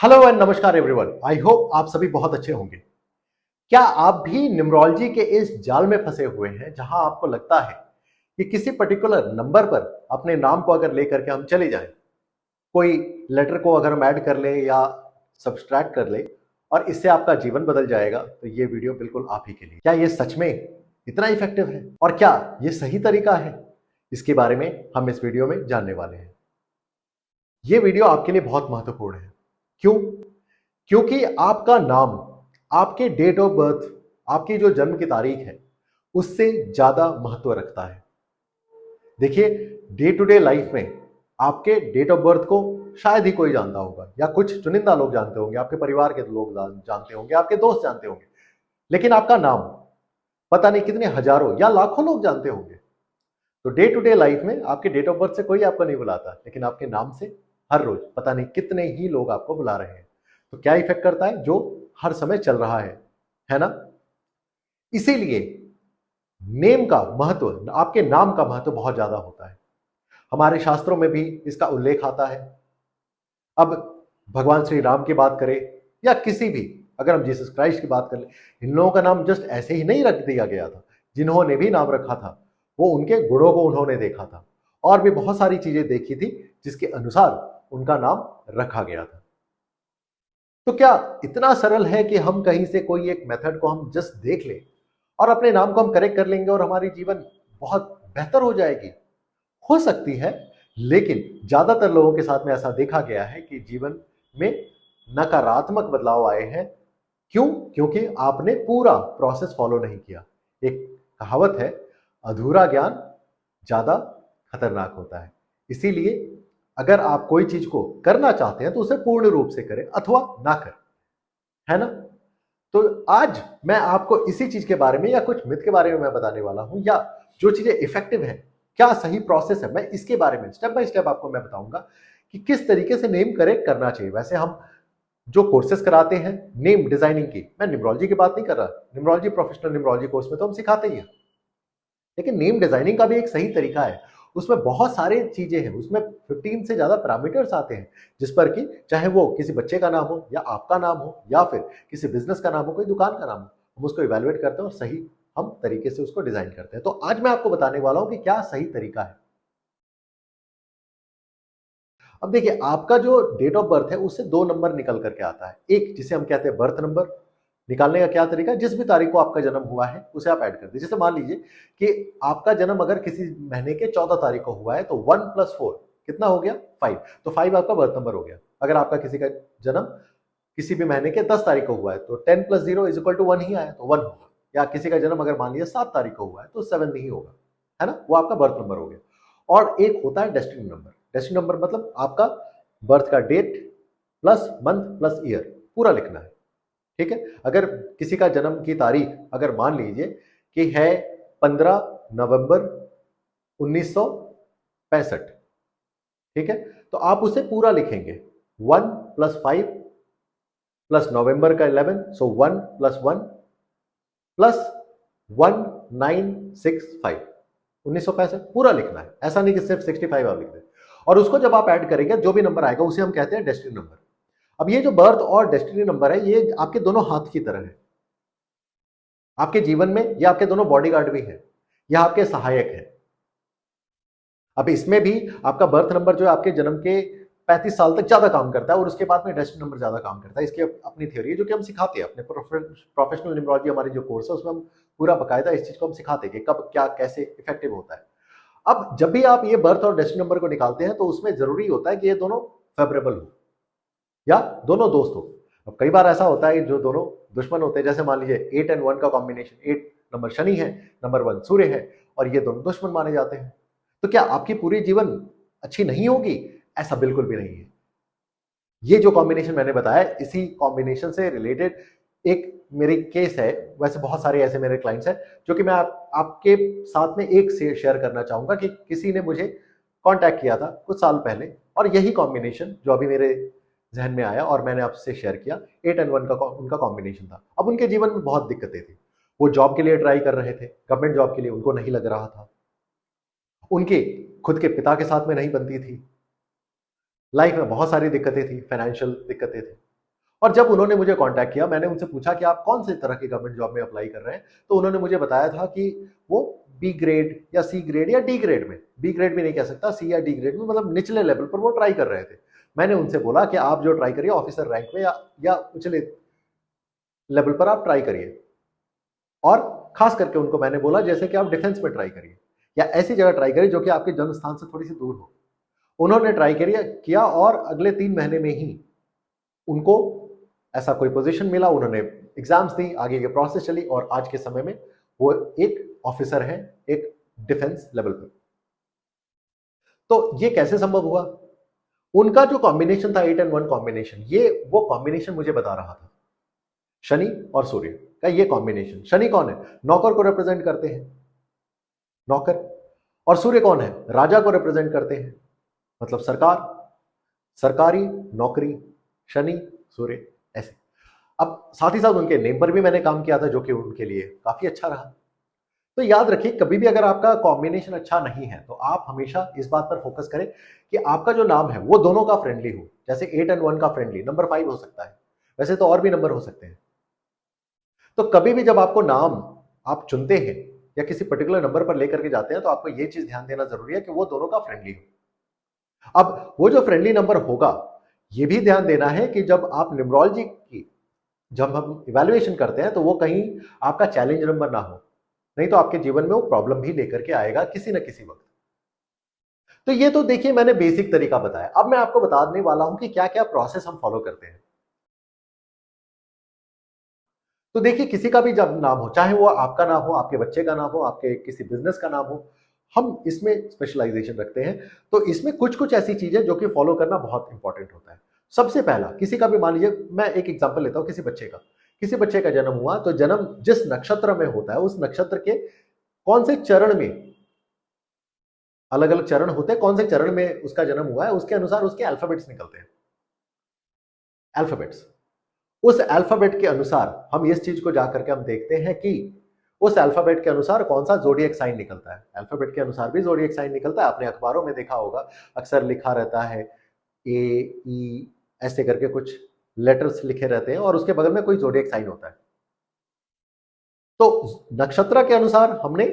Hello and नमस्कार everyone. I hope आप सभी बहुत अच्छे होंगे। क्या आप भी न्यूमरोलॉजी के इस जाल में फंसे हुए हैं जहां आपको लगता है कि किसी पर्टिकुलर नंबर पर अपने नाम को अगर लेकर के हम चले जाएं, कोई लेटर को अगर हम ऐड कर ले या सब्सट्रैक्ट कर ले और इससे आपका जीवन बदल जाएगा, तो ये वीडियो बिल्कुल आप ही के लिए। क्या ये सच में इतना इफेक्टिव है और क्या ये सही तरीका है? इसके बारे में हम इस वीडियो में जानने वाले हैं। ये वीडियो आपके लिए बहुत महत्वपूर्ण है। क्यों? क्योंकि आपका नाम, आपके डेट ऑफ बर्थ, आपकी जो जन्म की तारीख है, उससे ज्यादा महत्व रखता है। देखिए, डे टू डे लाइफ में आपके डेट ऑफ बर्थ को शायद ही कोई जानता होगा या कुछ चुनिंदा लोग जानते होंगे, आपके परिवार के लोग जानते होंगे, आपके दोस्त जानते होंगे, लेकिन आपका नाम पता नहीं कितने हजारों या लाखों लोग जानते होंगे। तो डे टू डे लाइफ में आपके डेट ऑफ बर्थ से कोई आपको नहीं बुलाता, लेकिन आपके नाम से हर रोज पता नहीं कितने ही लोग आपको बुला रहे हैं। तो क्या इफेक्ट करता है? जो हर समय चल रहा है ना? इसीलिए नेम का महत्व, आपके नाम का महत्व बहुत ज्यादा होता है। हमारे शास्त्रों में भी इसका उल्लेख आता है। अब भगवान श्री राम की बात करें या किसी भी, अगर हम जीसस क्राइस्ट की बात करें, इन लोगों का नाम जस्ट ऐसे ही नहीं रख दिया गया था। जिन्होंने भी नाम रखा था वो उनके गुणों को उन्होंने देखा था और भी बहुत सारी चीजें देखी थी जिसके अनुसार उनका नाम रखा गया था। तो क्या इतना सरल है कि हम कहीं से कोई एक मेथड को हम जस्ट देख लें और अपने नाम को हम करेक्ट कर लेंगे और हमारी जीवन बहुत बेहतर हो जाएगी? हो सकती है, लेकिन ज्यादातर लोगों के साथ में ऐसा देखा गया है कि जीवन में नकारात्मक बदलाव आए हैं। क्यों? क्योंकि आपने पूरा प्रोसेस फॉलो नहीं किया। एक कहावत है, अधूरा ज्ञान ज्यादा खतरनाक होता है। इसीलिए अगर आप कोई चीज को करना चाहते हैं तो उसे पूर्ण रूप से करें अथवा ना करें, है ना? तो आज मैं आपको इसी चीज के बारे में या कुछ मिथ के बारे में मैं बताने वाला हूं, या जो चीजें इफेक्टिव है, क्या सही प्रोसेस है, मैं इसके बारे में स्टेप बाय स्टेप आपको मैं बताऊंगा कि किस तरीके से नेम करेक्ट करना चाहिए। वैसे हम जो कोर्सेज कराते हैं नेम डिजाइनिंग की, मैं न्यूमरोलॉजी की बात नहीं कर रहा। न्यूमरोलॉजी, प्रोफेशनल न्यूमरोलॉजी कोर्स में तो हम सिखाते ही हैं, लेकिन नेम डिजाइनिंग का भी एक सही तरीका है। उसमें बहुत सारे चीजें हैं, उसमें 15 से ज्यादा पैरामीटर्स आते हैं, जिस पर कि चाहे वो किसी बच्चे का नाम हो या आपका नाम हो या फिर किसी बिजनेस का नाम हो, कोई दुकान का नाम हो, हम उसको इवेलुएट करते हैं और सही हम तरीके से उसको डिजाइन करते हैं। तो आज मैं आपको बताने वाला हूं कि क्या सही तरीका है। अब देखिए, आपका जो डेट ऑफ बर्थ है उससे दो नंबर निकल करके आता है। एक जिसे हम कहते हैं बर्थ नंबर, निकालने का क्या तरीका है? जिस भी तारीख को आपका जन्म हुआ है उसे आप ऐड कर दीजिए। जैसे मान लीजिए कि आपका जन्म अगर किसी महीने के 14 तारीख को हुआ है तो 1 + 4 कितना हो गया? 5। तो 5 आपका बर्थ नंबर हो गया। अगर आपका किसी का जन्म किसी भी महीने के 10 तारीख को हुआ है तो 10 + 0 = 1 ही आया, तो 1 होगा। या किसी का जन्म अगर मान लीजिए 7 तारीख को हुआ है तो 7 ही होगा, है ना? वो आपका बर्थ नंबर हो गया। और एक होता है डेस्टिनी नंबर। डेस्टिनी नंबर मतलब आपका बर्थ का date plus month plus year पूरा लिखना है। ठीक है? अगर किसी का जन्म की तारीख अगर मान लीजिए कि है 15 नवंबर 1965, ठीक है, तो आप उसे पूरा लिखेंगे। 1 + 5 प्लस नवंबर का 11, सो 1 + 1 प्लस 1965, 1965 पूरा लिखना है। ऐसा नहीं कि सिर्फ 65 आप लिख दें। और उसको जब आप ऐड करेंगे, जो भी नंबर आएगा उसे हम कहते हैं डेस्टिनी नंबर। अब ये जो बर्थ और डेस्टिनी नंबर है, ये आपके दोनों हाथ की तरह है। आपके जीवन में ये आपके दोनों बॉडीगार्ड भी हैं, यह आपके सहायक हैं। अब इसमें भी आपका बर्थ नंबर जो है आपके जन्म के 35 साल तक ज्यादा काम करता है और उसके बाद में डेस्टिनी नंबर ज्यादा काम करता है। इसकी अपनी थ्योरी है जो कि हम सिखाते हैं अपने प्रोफेशनल न्यूमरोलॉजी, हमारी जो कोर्स है उसमें हम पूरा बकायदा इस चीज को हम सिखाते हैं कि कब क्या कैसे इफेक्टिव होता है। अब जब भी आप ये बर्थ और डेस्टिनी नंबर को निकालते हैं तो उसमें जरूरी होता है कि ये दोनों फेवरेबल हो या दोनों दोस्त हो। अब कई बार ऐसा होता है जो दोनों दुश्मन होते हैं। जैसे मान लीजिए 8 और 1 का कॉम्बिनेशन, 8 नंबर शनि है, नंबर 1 सूर्य है, और ये दोनों दुश्मन माने जाते हैं। तो क्या आपकी पूरी जीवन अच्छी नहीं होगी? ऐसा बिल्कुल भी नहीं है। ये जो कॉम्बिनेशन मैंने बताया, इसी कॉम्बिनेशन से रिलेटेड एक मेरी केस है। वैसे बहुत सारे ऐसे मेरे क्लाइंट्स हैं जो कि मैं आपके साथ में एक से शेयर करना चाहूंगा कि किसी ने मुझे कांटेक्ट किया था कुछ साल पहले और यही कॉम्बिनेशन जो अभी मेरे जहन में आया और मैंने आपसे शेयर किया, 8 और 1 का उनका कॉम्बिनेशन था। अब उनके जीवन में बहुत दिक्कतें थी। वो जॉब के लिए ट्राई कर रहे थे, गवर्नमेंट जॉब के लिए, उनको नहीं लग रहा था। उनके खुद के पिता के साथ में नहीं बनती थी। लाइफ में बहुत सारी दिक्कतें थी, फाइनेंशियल दिक्कतें थी। और जब उन्होंने मुझे कांटेक्ट किया, मैंने उनसे पूछा कि आप कौन से तरह की गवर्नमेंट जॉब में अप्लाई कर रहे हैं, तो उन्होंने मुझे बताया था कि वो बी ग्रेड या सी ग्रेड या डी ग्रेड में, बी ग्रेड भी नहीं कह सकता, सी या डी ग्रेड में, मतलब निचले लेवल पर वो ट्राई कर रहे थे। मैंने उनसे बोला कि आप जो ट्राई करिए ऑफिसर रैंक में या उचले लेवल पर आप ट्राई करिए, और खास करके उनको मैंने बोला जैसे कि आप डिफेंस में ट्राई करिए या ऐसी जगह ट्राई करिए जो कि आपके जन्म स्थान से थोड़ी सी दूर हो। उन्होंने ट्राई किया और अगले 3 महीने में ही उनको ऐसा कोई पोजीशन मिला, उन्होंने एग्जाम्स दी, आगे की प्रोसेस चली और आज के समय में वो एक ऑफिसर है, एक डिफेंस लेवल पर। तो ये कैसे संभव हुआ? उनका जो कॉम्बिनेशन था 8 and 1 कॉम्बिनेशन, ये वो कॉम्बिनेशन मुझे बता रहा था, शनि और सूर्य का ये कॉम्बिनेशन। शनि कौन है? नौकर को रिप्रेजेंट करते हैं, नौकर। और सूर्य कौन है? राजा को रिप्रेजेंट करते हैं, मतलब सरकार, सरकारी नौकरी, शनि सूर्य ऐसे। अब साथ ही साथ उनके नेम पर भी मैंने काम किया था जो कि उनके लिए काफी अच्छा रहा। तो याद रखिए, कभी भी अगर आपका कॉम्बिनेशन अच्छा नहीं है तो आप हमेशा इस बात पर फोकस करें कि आपका जो नाम है वो दोनों का फ्रेंडली हो। जैसे 8 and 1 का फ्रेंडली, नंबर 5 हो सकता है, वैसे तो और भी नंबर हो सकते हैं। तो कभी भी जब आपको नाम आप चुनते हैं या किसी पर्टिकुलर नंबर पर लेकर के जाते हैं तो आपको यह चीज ध्यान देना जरूरी है कि वो दोनों का फ्रेंडली हो। अब वो जो फ्रेंडली नंबर होगा, ये भी ध्यान देना है कि जब आप न्यूमरोलॉजी की जब हम इवैल्यूएशन करते हैं तो वो कहीं आपका चैलेंज नंबर ना हो, नहीं तो आपके जीवन में वो प्रॉब्लम भी लेकर के आएगा किसी न किसी वक्त। तो ये तो देखिए मैंने बेसिक तरीका बताया। अब मैं आपको बताने वाला हूं कि क्या क्या प्रोसेस हम फॉलो करते हैं। तो देखिए, किसी का भी जब नाम हो, चाहे वो आपका नाम हो, आपके बच्चे का नाम हो, आपके किसी बिजनेस का नाम हो, हम इसमें स्पेशलाइजेशन रखते हैं। तो इसमें कुछ कुछ ऐसी चीजें जो कि फॉलो करना बहुत इंपॉर्टेंट होता है। सबसे पहला, किसी का भी मान लीजिए, मैं एक एग्जांपल लेता हूं, किसी बच्चे का जन्म हुआ, तो जन्म जिस नक्षत्र में होता है उस नक्षत्र के कौन से चरण में, अलग अलग चरण होते हैं, कौन से चरण में उसका जन्म हुआ है उसके अनुसार उसके अल्फाबेट्स निकलते हैं। अल्फाबेट्स, उस अल्फाबेट के अनुसार हम इस चीज को जाकर के हम देखते हैं कि उस अल्फाबेट के अनुसार कौन सा जोडिएक साइन निकलता है। अल्फाबेट के अनुसार भी जोडिएक साइन निकलता है, आपने अखबारों में देखा होगा, अक्सर लिखा रहता है ए ई ऐसे करके कुछ लेटर्स लिखे रहते हैं और उसके बगल में कोई जोडिएक साइन होता है। तो नक्षत्र के अनुसार हमने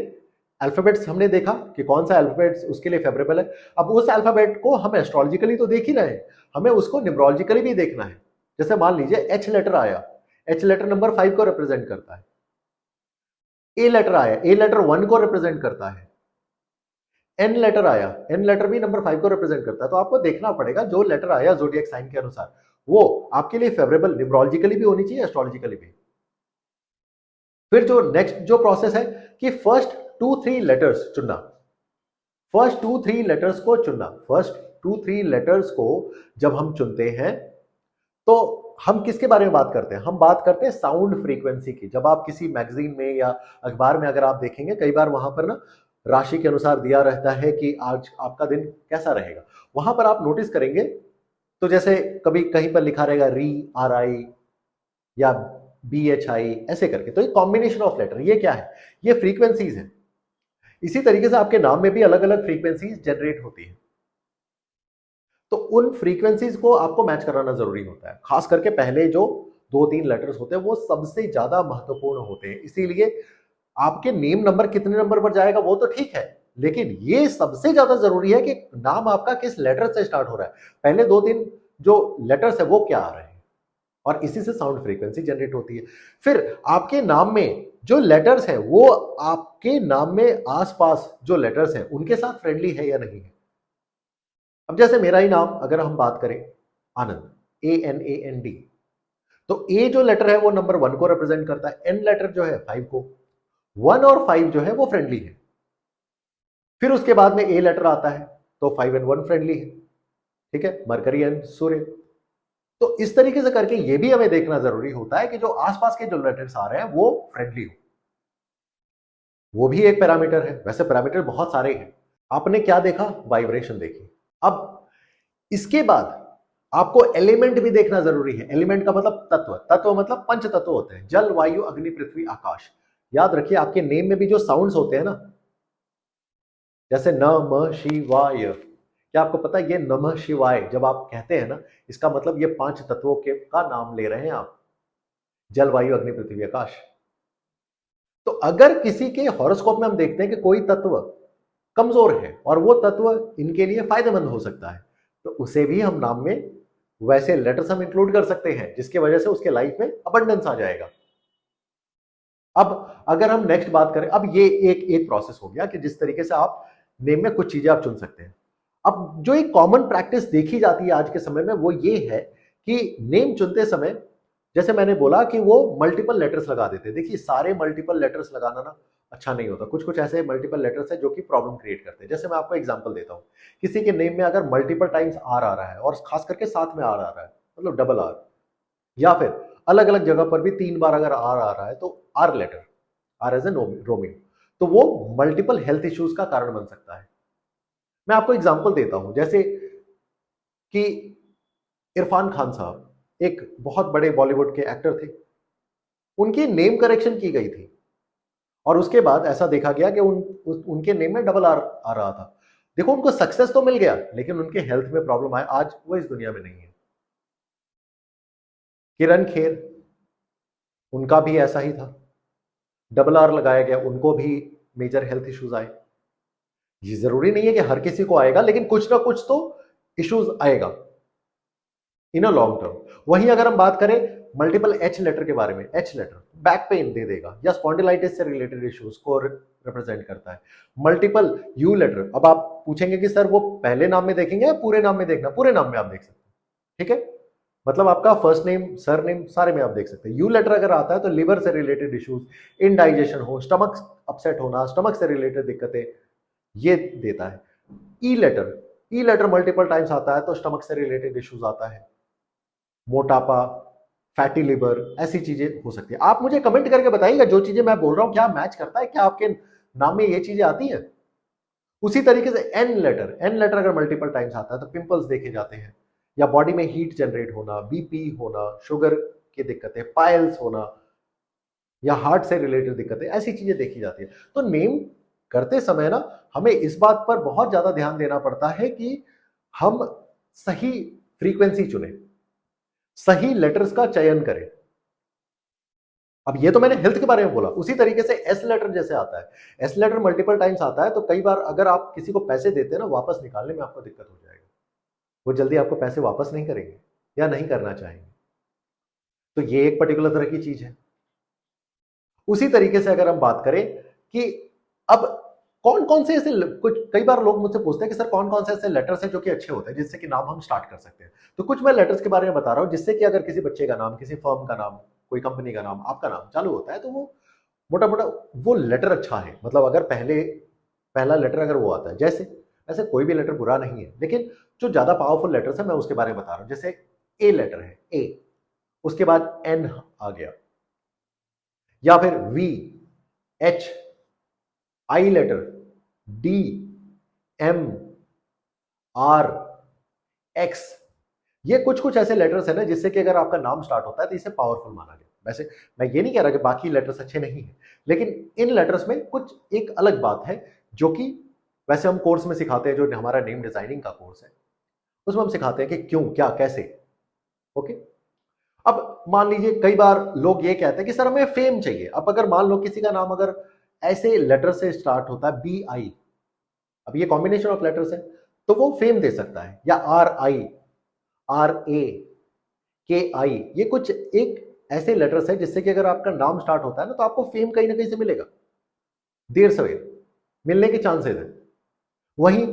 अल्फाबेट्स हमने देखा कि कौन सा अल्फाबेट्स उसके लिए फेवरेबल है। अब उस अल्फाबेट को हम एस्ट्रोलॉजिकली तो देख ही रहे हैं, हमें उसको न्यूमरोलॉजिकली भी देखना है। जैसे मान लीजिए एच लेटर आया, एच लेटर नंबर 5 को रिप्रेजेंट करता है। ए लेटर आया, ए लेटर 1 को रिप्रेजेंट करता है। एन लेटर आया, एन लेटर भी नंबर 5 को रिप्रेजेंट करता है। तो आपको देखना पड़ेगा जो लेटर आया जोडिएक साइन के अनुसार वो आपके लिए फेवरेबल न्यूमरोलॉजिकली भी होनी चाहिए, एस्ट्रोलॉजिकली भी। फिर जो नेक्स्ट जो प्रोसेस है कि फर्स्ट 2-3 लेटर्स चुनना, फर्स्ट 2-3 लेटर्स को चुनना। फर्स्ट 2-3 लेटर्स को जब हम चुनते हैं तो हम किसके बारे में बात करते हैं? हम बात करते हैं साउंड फ्रीक्वेंसी की। जब आप किसी मैगजीन में या अखबार में अगर आप देखेंगे, कई बार वहां पर ना राशि के अनुसार दिया रहता है कि आज आपका दिन कैसा रहेगा। वहां पर आप नोटिस करेंगे तो जैसे कभी कहीं पर लिखा रहेगा री आर आई या बी एच आई ऐसे करके, तो ये कॉम्बिनेशन ऑफ लेटर, ये क्या है? ये फ्रीक्वेंसीज है। इसी तरीके से आपके नाम में भी अलग अलग फ्रीक्वेंसीज जनरेट होती है, तो उन फ्रीक्वेंसीज को आपको मैच कराना जरूरी होता है। खास करके पहले जो 2-3 लेटर्स होते हैं वो सबसे ज्यादा महत्वपूर्ण होते हैं। इसीलिए आपके नेम नंबर कितने नंबर पर जाएगा वो तो ठीक है, लेकिन ये सबसे ज्यादा जरूरी है कि नाम आपका किस लेटर से स्टार्ट हो रहा है, पहले 2-3 जो लेटर्स है वो क्या आ रहे हैं, और इसी से साउंड फ्रीक्वेंसी जनरेट होती है। फिर आपके नाम में जो लेटर्स हैं वो आपके नाम में आसपास जो लेटर्स हैं उनके साथ फ्रेंडली है या नहीं है। अब जैसे मेरा ही नाम अगर हम बात करें, आनंद, ANAND, तो ए जो लेटर है वो नंबर 1 को रिप्रेजेंट करता है, एन लेटर जो है 5 को। 1 और 5 जो है वो फ्रेंडली है। फिर उसके बाद में ए लेटर आता है तो 5 and 1 फ्रेंडली है, ठीक है, मरकरी एंड सूर्य। तो इस तरीके से करके ये भी हमें देखना जरूरी होता है कि जो आसपास के जो लेटर्स आ रहे हैं वो फ्रेंडली हो, वो भी एक पैरामीटर है। वैसे पैरामीटर बहुत सारे हैं। आपने क्या देखा? वाइब्रेशन देखी। अब इसके बाद आपको एलिमेंट भी देखना जरूरी है। एलिमेंट का मतलब तत्व, तत्व मतलब पंच तत्व होते हैं, जल वायु अग्नि पृथ्वी आकाश। याद रखिए आपके नेम में भी जो साउंड्स होते हैं ना, जैसे न म शी वा य, क्या आपको पता है ये नमः शिवाय जब आप कहते हैं ना, इसका मतलब ये 5 तत्वों के का नाम ले रहे हैं आप, जल वायु अग्नि पृथ्वी आकाश। तो अगर किसी के हॉरोस्कोप में हम देखते हैं कि कोई तत्व कमजोर है और वो तत्व इनके लिए फायदेमंद हो सकता है, तो उसे भी हम नाम में वैसे लेटर्स हम इंक्लूड कर सकते हैं जिसकी वजह से उसके लाइफ में अबंडेंस आ जाएगा। अब अगर हम नेक्स्ट बात करें, अब ये एक एक प्रोसेस हो गया कि जिस तरीके से आप नेम में कुछ चीजें आप चुन सकते हैं। अब जो एक कॉमन प्रैक्टिस देखी जाती है आज के समय में वो ये है कि नेम चुनते समय, जैसे मैंने बोला कि वो मल्टीपल लेटर्स लगा देते हैं। देखिए सारे मल्टीपल लेटर्स लगाना ना अच्छा नहीं होता, कुछ कुछ ऐसे मल्टीपल लेटर्स हैं जो कि प्रॉब्लम क्रिएट करते हैं। जैसे मैं आपको एग्जांपल देता हूं, किसी के नेम में अगर मल्टीपल टाइम्स आर आ रहा है और खास करके साथ में आर आ रहा है, मतलब डबल आर, या फिर अलग अलग जगह पर भी 3 बार अगर आर आ रहा है, तो R letter, R as a Romeo, तो वो मल्टीपल हेल्थ इश्यूज का कारण बन सकता है। मैं आपको एग्जांपल देता हूं, जैसे कि इरफान खान साहब एक बहुत बड़े बॉलीवुड के एक्टर थे, उनकी नेम करेक्शन की गई थी और उसके बाद ऐसा देखा गया कि उनके नेम में डबल आर आ रहा था। देखो उनको सक्सेस तो मिल गया, लेकिन उनके हेल्थ में प्रॉब्लम आया, आज वो इस दुनिया में नहीं है। किरण खेर, उनका भी ऐसा ही था, डबल आर लगाया गया, उनको भी मेजर हेल्थ इश्यूज आए। ये जरूरी नहीं है कि हर किसी को आएगा, लेकिन कुछ ना कुछ तो इश्यूज आएगा इन अ लॉन्ग टर्म। वहीं अगर हम बात करें मल्टीपल एच लेटर के बारे में, एच लेटर बैक पेन दे देगा या स्पॉन्डिलाइटिस से रिलेटेड इश्यूज को रिप्रेजेंट करता है। मल्टीपल यू लेटर, अब आप पूछेंगे कि सर वो पहले नाम में देखेंगे या पूरे नाम में देखना, पूरे नाम में आप देख सकते हैं, ठीक है, मतलब आपका फर्स्ट नेम सर नेम सारे में आप देख सकते हैं। यू लेटर अगर आता है तो लिवर से रिलेटेड इश्यूज, इनडाइजेशन हो, स्टमक अपसेट होना, स्टमक से रिलेटेड दिक्कतें, ये देता है। ई लेटर, ई लेटर मल्टीपल टाइम्स आता है तो स्टमक से रिलेटेड इश्यूज आता है, मोटापा, फैटी लिवर, ऐसी चीजें हो सकती है। आप मुझे कमेंट करके बताइएगा जो चीजें मैं बोल रहा हूं क्या मैच करता है, क्या आपके नाम में ये चीजें आती हैं। उसी तरीके से एन लेटर, एन लेटर अगर मल्टीपल टाइम्स आता है तो पिंपल्स देखे जाते हैं, या बॉडी में हीट जनरेट होना, बीपी होना, शुगर की दिक्कतें, पाइल्स होना, या हार्ट से रिलेटेड दिक्कतें, ऐसी चीजें देखी जाती है। तो नेम करते समय ना हमें इस बात पर बहुत ज्यादा ध्यान देना पड़ता है कि हम सही फ्रीक्वेंसी चुने, सही लेटर्स का चयन करें। अब ये तो मैंने हेल्थ के बारे में बोला, उसी तरीके से एस लेटर जैसे आता है, एस लेटर मल्टीपल टाइम्स आता है तो कई बार अगर आप किसी को पैसे देते हैं ना, वापस निकालने में आपको दिक्कत हो जाएगा, वो जल्दी आपको पैसे वापस नहीं करेंगे या नहीं करना चाहेंगे। तो ये एक पर्टिकुलर तरह की चीज है। उसी तरीके से अगर हम बात करें कि अब कौन कौन से ऐसे, कुछ कई बार लोग मुझसे पूछते हैं कि सर कौन कौन से ऐसे लेटर्स हैं जो कि अच्छे होते हैं जिससे कि नाम हम स्टार्ट कर सकते हैं। तो कुछ मैं लेटर्स के बारे में बता रहा हूं जिससे कि अगर किसी बच्चे का नाम, किसी फर्म का नाम, कोई कंपनी का नाम, आपका नाम चालू होता है तो वो मोटा मोटा वो लेटर अच्छा है। मतलब अगर पहला लेटर अगर वो आता है, जैसे ऐसे कोई भी लेटर बुरा नहीं है, लेकिन जो ज्यादा पावरफुल लेटर्स है मैं उसके बारे में बता रहा हूं। जैसे ए लेटर है, ए, उसके बाद एन आ गया, या फिर V, H, I letter, D, M, R, X, ये कुछ कुछ ऐसे लेटर्स है ना जिससे कि अगर आपका नाम स्टार्ट होता है तो इसे पावरफुल माना गया। वैसे मैं ये नहीं कह रहा कि बाकी लेटर्स अच्छे नहीं हैं, लेकिन इन लेटर्स में कुछ एक अलग बात है जो कि वैसे हम कोर्स में सिखाते हैं, जो हमारा नेम डिजाइनिंग का कोर्स है उसमें हम सिखाते हैं कि क्यों, क्या, कैसे। ओके, अब मान लीजिए कई बार लोग ये कहते हैं कि सर हमें फेम चाहिए। अब अगर मान लो किसी का नाम अगर ऐसे लेटर से स्टार्ट होता है, बी आई, अब ये कॉम्बिनेशन ऑफ लेटर्स है, तो वो फेम दे सकता है, या आर आई, आर ए, के आई, ये कुछ एक ऐसे लेटर्स है जिससे कि अगर आपका नाम स्टार्ट होता है ना तो आपको फेम कहीं ना कहीं से मिलेगा, देर सवेर मिलने के चांसेस है। वहीं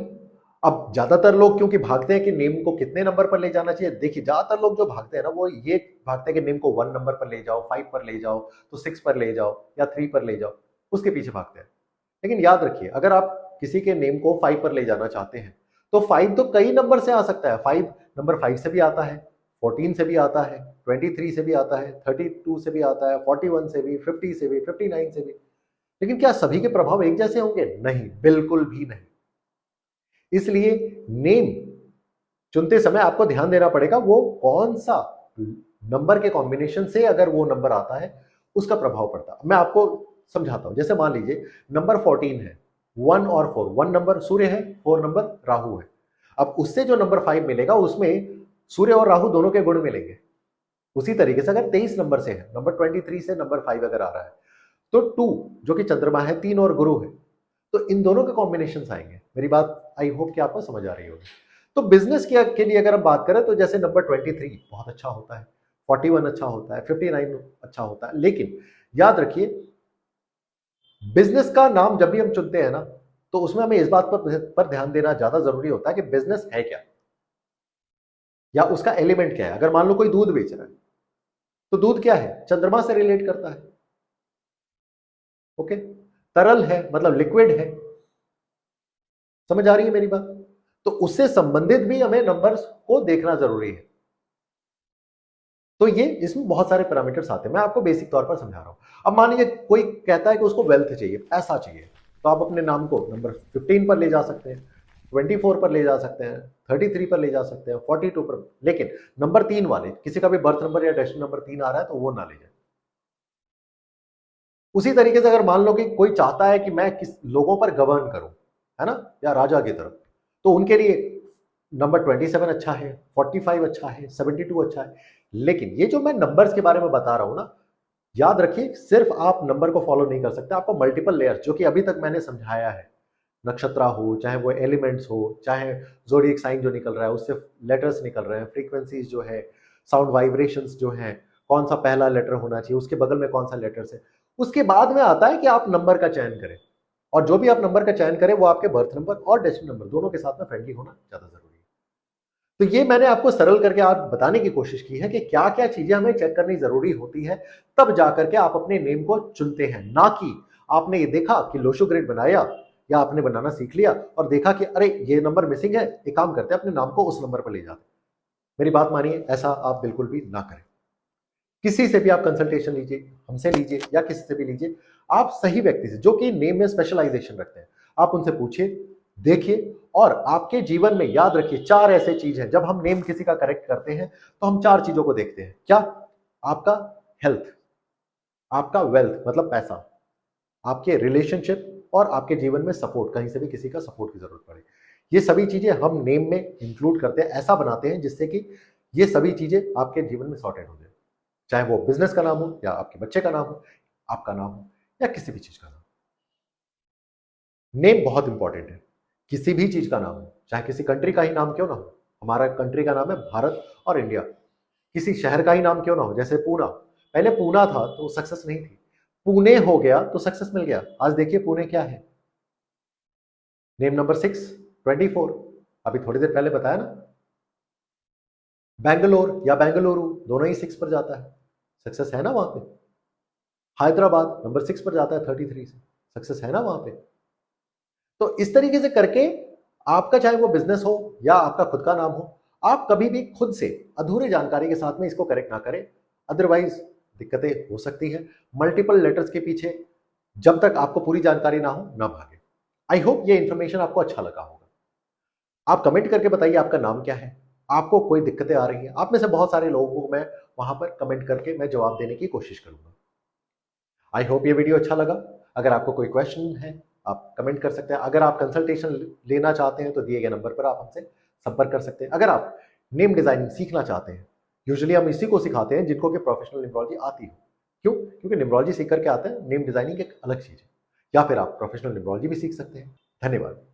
अब ज्यादातर लोग क्योंकि भागते हैं कि नेम को कितने नंबर पर ले जाना चाहिए, देखिए ज्यादातर लोग जो भागते हैं ना वो ये भागते हैं कि नेम को 1 नंबर पर ले जाओ, 5 पर ले जाओ, तो 6 पर ले जाओ या 3 पर ले जाओ, उसके पीछे भागते हैं। लेकिन याद रखिए अगर आप किसी के नेम को 5 पर ले जाना चाहते हैं तो 5 तो कई नंबर से आ सकता है। 5 नंबर 5 से भी आता है, 14 से भी आता है, 23 से भी आता है, 32 से भी आता है, 41 से भी, 50 से भी, 59 से भी। लेकिन क्या सभी के प्रभाव एक जैसे होंगे? नहीं, बिल्कुल भी नहीं। इसलिए नेम चुनते समय आपको ध्यान देना पड़ेगा वो कौन सा नंबर के कॉम्बिनेशन से अगर वो नंबर आता है उसका प्रभाव पड़ता है। मैं आपको समझाता हूं, जैसे मान लीजिए नंबर 14 है, 1 और 4, 1 नंबर सूर्य है, 4 नंबर राहु है। अब उससे जो नंबर 5 मिलेगा उसमें सूर्य और राहु दोनों के गुण मिलेंगे। उसी तरीके से अगर 23 नंबर से है, नंबर 23 से नंबर 5 अगर आ रहा है, तो 2 जो कि चंद्रमा है, 3 और गुरु है, तो इन दोनों के कॉम्बिनेशन आएंगे। मेरी बात आई होप कि आपको समझ आ रही होगी। तो बिजनेस के लिए अगर हम बात करें तो जैसे नंबर 23 बहुत अच्छा होता है, 41 अच्छा होता है, 59 अच्छा होता है, लेकिन याद रखिए बिजनेस का नाम जब भी हम चुनते हैं ना, तो उसमें हमें इस बात पर ध्यान देना ज्यादा जरूरी होता है कि बिजनेस है क्या, या उसका एलिमेंट क्या है। अगर मान लो कोई दूध बेच रहा है, तो दूध क्या है, चंद्रमा से रिलेट करता है। ओके, तरल है मतलब लिक्विड है। समझ आ रही है मेरी बात? तो उससे संबंधित भी हमें नंबर्स को देखना जरूरी है। तो ये इसमें बहुत सारे पैरामीटर्स आते हैं, मैं आपको बेसिक तौर पर समझा रहा हूं। अब मान लीजिए कोई कहता है कि उसको वेल्थ चाहिए, पैसा चाहिए, तो आप अपने नाम को नंबर 15 पर ले जा सकते हैं, 24 पर ले जा सकते हैं, 33 पर ले जा सकते हैं, 42 पर, लेकिन नंबर 3 वाले किसी का भी बर्थ नंबर या डेस्टिनी नंबर 3 आ रहा है तो वो ना ले जाए। उसी तरीके से अगर मान लो कि कोई चाहता है कि मैं किस लोगों पर गवर्न करूं, है ना, या राजा की तरफ, तो उनके लिए नंबर 27 अच्छा है, 45 अच्छा है, 72 अच्छा है। लेकिन ये जो मैं नंबर्स के बारे में बता रहा हूं ना, याद रखिए सिर्फ आप नंबर को फॉलो नहीं कर सकते, आपको मल्टीपल लेयर्स, जो कि अभी तक मैंने समझाया है, नक्षत्र हो, चाहे वो एलिमेंट्स हो, चाहे जोडिएक साइन जो निकल रहा है उससे लेटर्स निकल रहे हैं, फ्रीक्वेंसीज जो है, साउंड वाइब्रेशंस जो है, कौन सा पहला लेटर होना चाहिए, उसके बगल में कौन सा लेटर्स है, उसके बाद में आता है कि आप नंबर का चयन करें। और जो भी आप नंबर का चयन करें वो आपके बर्थ नंबर और डेस्टिनी नंबर दोनों के साथ में फ्रेंडली होना ज्यादा जरूरी है। तो ये मैंने आपको सरल करके आज बताने की कोशिश की है कि क्या क्या चीजें हमें चेक करनी जरूरी होती है, तब जाकर के आप अपने नेम को चुनते हैं। ना कि आपने ये देखा कि लोशो ग्रेड बनाया या आपने बनाना सीख लिया और देखा कि अरे ये नंबर मिसिंग है, एक काम करते हैं अपने नाम को उस नंबर पर ले जाते। मेरी बात मानिए, ऐसा आप बिल्कुल भी ना करें। किसी से भी आप कंसल्टेशन लीजिए, हमसे लीजिए या किसी से भी लीजिए, आप सही व्यक्ति से जो कि नेम में स्पेशलाइजेशन रखते हैं, आप उनसे पूछिए, देखिए। और आपके जीवन में याद रखिए 4 ऐसे चीज हैं, जब हम नेम किसी का करेक्ट करते हैं तो हम 4 चीजों को देखते हैं। क्या? आपका हेल्थ, आपका वेल्थ मतलब पैसा, आपके रिलेशनशिप और आपके जीवन में सपोर्ट, कहीं से भी किसी का सपोर्ट की जरूरत पड़े। ये सभी चीजें हम नेम में इंक्लूड करते हैं, ऐसा बनाते हैं जिससे कि ये सभी चीजें आपके जीवन में सॉर्टेड हो जाए। चाहे वो बिजनेस का नाम हो, या आपके बच्चे का नाम हो, आपका नाम हो, या किसी भी चीज का नाम। नेम बहुत इंपॉर्टेंट है, किसी भी चीज का नाम हो, चाहे किसी कंट्री का ही नाम क्यों ना हो। हमारा कंट्री का नाम है भारत और इंडिया। किसी शहर का ही नाम क्यों ना हो, जैसे पूना, पहले पूना था तो सक्सेस नहीं थी, पुणे हो गया तो सक्सेस मिल गया। आज देखिए पुणे क्या है, नेम नंबर 6, 24, अभी थोड़ी देर पहले बताया ना। बैंगलोर या बेंगलुरु दोनों ही 6 पर जाता है, सक्सेस है ना वहां पे। हैदराबाद नंबर 6 पर जाता है 33 से, सक्सेस है ना वहां पे। तो इस तरीके से करके आपका चाहे वो बिजनेस हो या आपका खुद का नाम हो, आप कभी भी खुद से अधूरे जानकारी के साथ में इसको करेक्ट ना करें, अदरवाइज दिक्कतें हो सकती हैं। मल्टीपल लेटर्स के पीछे जब तक आपको पूरी जानकारी ना हो, ना भागे। आई होप ये इंफॉर्मेशन आपको अच्छा लगा होगा। आप कमेंट करके बताइए आपका नाम क्या है, आपको कोई दिक्कतें आ रही हैं। आप में से बहुत सारे लोगों को मैं वहां पर कमेंट करके मैं जवाब देने की कोशिश करूंगा। आई होप ये वीडियो अच्छा लगा। अगर आपको कोई क्वेश्चन है आप कमेंट कर सकते हैं। अगर आप कंसल्टेशन लेना चाहते हैं तो दिए गए नंबर पर आप हमसे संपर्क कर सकते हैं। अगर आप नेम डिजाइनिंग सीखना चाहते हैं, यूजुअली हम इसी को सिखाते हैं जिनको कि प्रोफेशनल न्यूमरोलॉजी आती हो। क्यों? क्योंकि न्यूमरोलॉजी सीख करके आते हैं, नेम डिजाइनिंग एक अलग चीज है। या फिर आप प्रोफेशनल न्यूमरोलॉजी भी सीख सकते हैं। धन्यवाद।